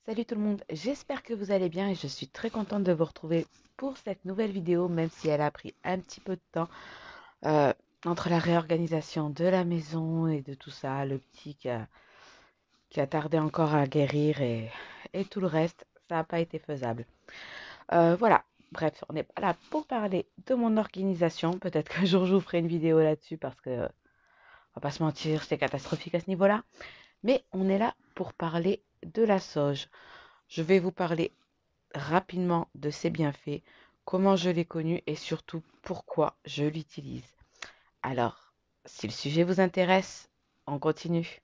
Salut tout le monde, j'espère que vous allez bien et je suis très contente de vous retrouver pour cette nouvelle vidéo, même si elle a pris un petit peu de temps euh, entre la réorganisation de la maison et de tout ça, le petit qui a tardé encore à guérir et tout le reste, ça n'a pas été faisable. Voilà, bref, on n'est pas là pour parler de mon organisation, peut-être qu'un jour je vous ferai une vidéo là-dessus parce que, on va pas se mentir, c'est catastrophique à ce niveau-là, mais on est là pour parler de la sauge. Je vais vous parler rapidement de ses bienfaits, comment je l'ai connu et surtout pourquoi je l'utilise. Alors, si le sujet vous intéresse, on continue.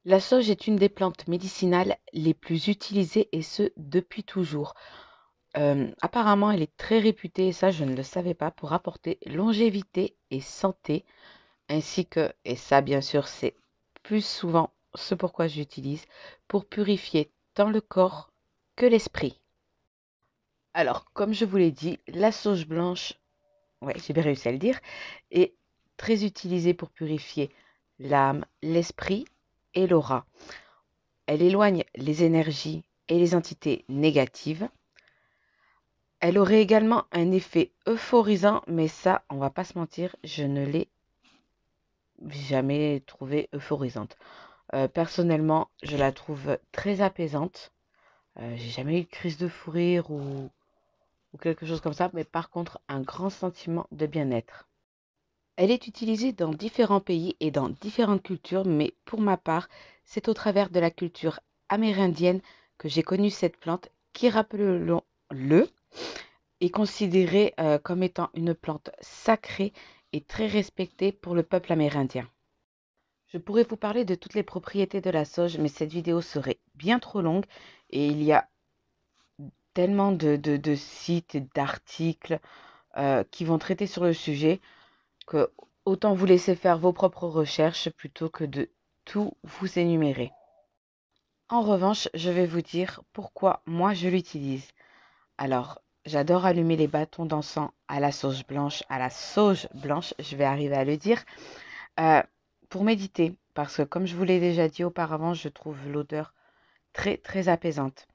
La sauge est une des plantes médicinales les plus utilisées et ce depuis toujours. Apparemment, elle est très réputée, et ça je ne le savais pas, pour apporter longévité et santé, ainsi que, et ça bien sûr c'est plus souvent ce pourquoi j'utilise, pour purifier tant le corps que l'esprit. Alors, comme je vous l'ai dit, la sauge blanche, ouais, j'ai bien réussi à le dire, est très utilisée pour purifier l'âme, l'esprit et l'aura. Elle éloigne les énergies et les entités négatives. Elle aurait également un effet euphorisant, mais ça, on va pas se mentir, je ne l'ai jamais trouvée euphorisante. Personnellement, je la trouve très apaisante. J'ai jamais eu de crise de fou rire ou quelque chose comme ça, mais par contre, un grand sentiment de bien-être. Elle est utilisée dans différents pays et dans différentes cultures, mais pour ma part, c'est au travers de la culture amérindienne que j'ai connu cette plante qui, rappelons-le, est considérée comme étant une plante sacrée et très respectée pour le peuple amérindien. Je pourrais vous parler de toutes les propriétés de la sauge, mais cette vidéo serait bien trop longue et il y a tellement de sites et d'articles qui vont traiter sur le sujet que autant vous laisser faire vos propres recherches plutôt que de tout vous énumérer. En revanche, je vais vous dire pourquoi moi je l'utilise. Alors, j'adore allumer les bâtons d'encens à la sauge blanche, je vais arriver à le dire, euh, pour méditer, parce que comme je vous l'ai déjà dit auparavant, je trouve l'odeur très très apaisante.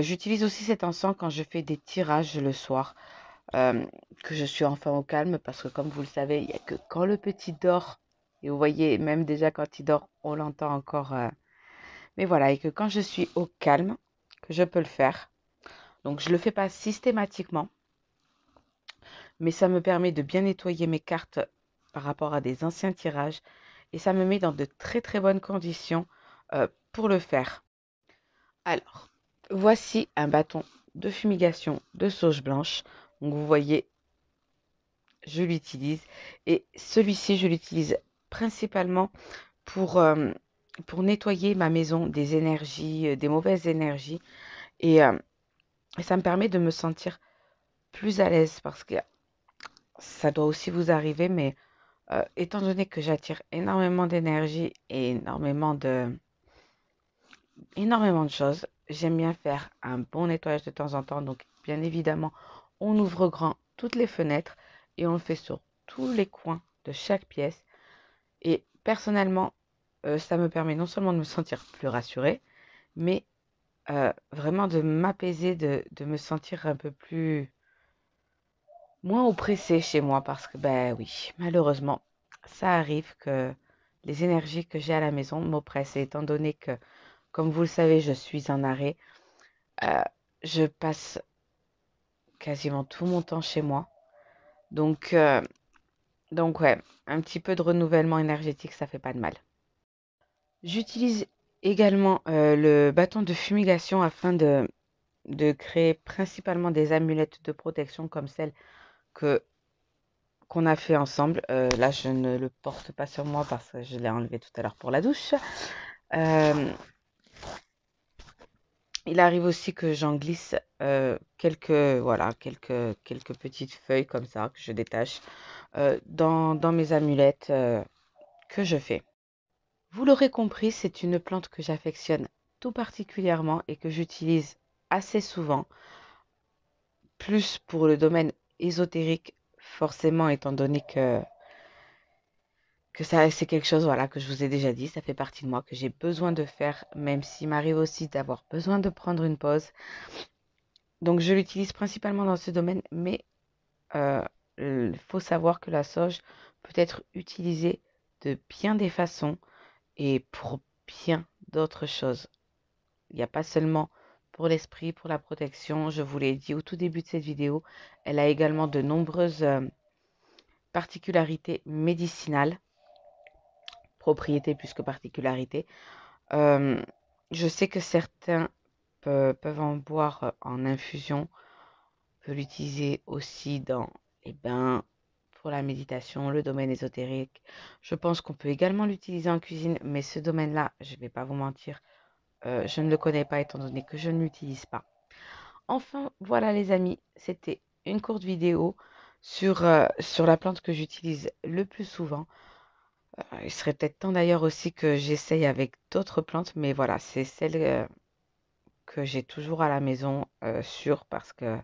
J'utilise aussi cet encens quand je fais des tirages le soir, euh, que je suis enfin au calme, parce que comme vous le savez, il n'y a que quand le petit dort, et vous voyez, même déjà quand il dort, on l'entend encore. Mais voilà, et que quand je suis au calme, que je peux le faire. Donc je ne le fais pas systématiquement, mais ça me permet de bien nettoyer mes cartes par rapport à des anciens tirages, et ça me met dans de très très bonnes conditions pour le faire. Alors, voici un bâton de fumigation de sauge blanche. Donc vous voyez, je l'utilise. Et celui-ci, je l'utilise principalement pour, euh, pour nettoyer ma maison des énergies, des mauvaises énergies. Et, euh, et ça me permet de me sentir plus à l'aise parce que ça doit aussi vous arriver. Mais étant donné que j'attire énormément d'énergie et énormément de choses, j'aime bien faire un bon nettoyage de temps en temps. Donc, bien évidemment, on ouvre grand toutes les fenêtres et on le fait sur tous les coins de chaque pièce. Et personnellement, ça me permet non seulement de me sentir plus rassurée, mais vraiment de m'apaiser, de me sentir un peu plus moins oppressée chez moi parce que, ben oui, malheureusement, ça arrive que les énergies que j'ai à la maison m'oppressent. Et étant donné que, comme vous le savez, je suis en arrêt, euh, je passe quasiment tout mon temps chez moi. Donc, euh, donc ouais, un petit peu de renouvellement énergétique, ça fait pas de mal. J'utilise également le bâton de fumigation afin de créer principalement des amulettes de protection comme celle que qu'on a fait ensemble. Là, je ne le porte pas sur moi parce que je l'ai enlevé tout à l'heure pour la douche. Euh, Il arrive aussi que j'en glisse quelques petites feuilles comme ça que je détache dans mes amulettes que je fais. Vous l'aurez compris, c'est une plante que j'affectionne tout particulièrement et que j'utilise assez souvent, plus pour le domaine ésotérique, forcément, étant donné que ça, c'est quelque chose, voilà, que je vous ai déjà dit, ça fait partie de moi, que j'ai besoin de faire, même s'il m'arrive aussi d'avoir besoin de prendre une pause. Donc, je l'utilise principalement dans ce domaine, mais il faut savoir que la sauge peut être utilisée de bien des façons et pour bien d'autres choses. Il n'y a pas seulement pour l'esprit, pour la protection. Je vous l'ai dit au tout début de cette vidéo, elle a également de nombreuses particularités médicinales, propriétés plus que particularités. Euh, je sais que certains peuvent en boire en infusion, peut l'utiliser aussi dans les bains, pour la méditation, le domaine ésotérique. Je pense qu'on peut également l'utiliser en cuisine, mais ce domaine-là, je ne vais pas vous mentir, je ne le connais pas étant donné que je ne l'utilise pas. Enfin, voilà les amis, c'était une courte vidéo sur la plante que j'utilise le plus souvent. Il serait peut-être temps d'ailleurs aussi que j'essaye avec d'autres plantes, mais voilà, c'est celle que j'ai toujours à la maison, sûre, parce que,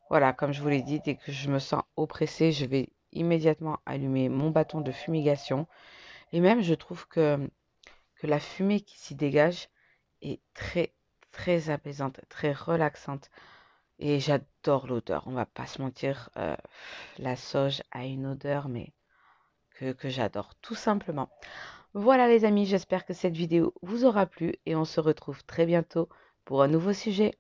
voilà, comme je vous l'ai dit, dès que je me sens oppressée, je vais immédiatement allumer mon bâton de fumigation. Et même, je trouve que la fumée qui s'y dégage est très, très apaisante, très relaxante. Et j'adore l'odeur, on va pas se mentir, la sauge a une odeur, mais que j'adore, tout simplement. Voilà les amis, j'espère que cette vidéo vous aura plu et on se retrouve très bientôt pour un nouveau sujet.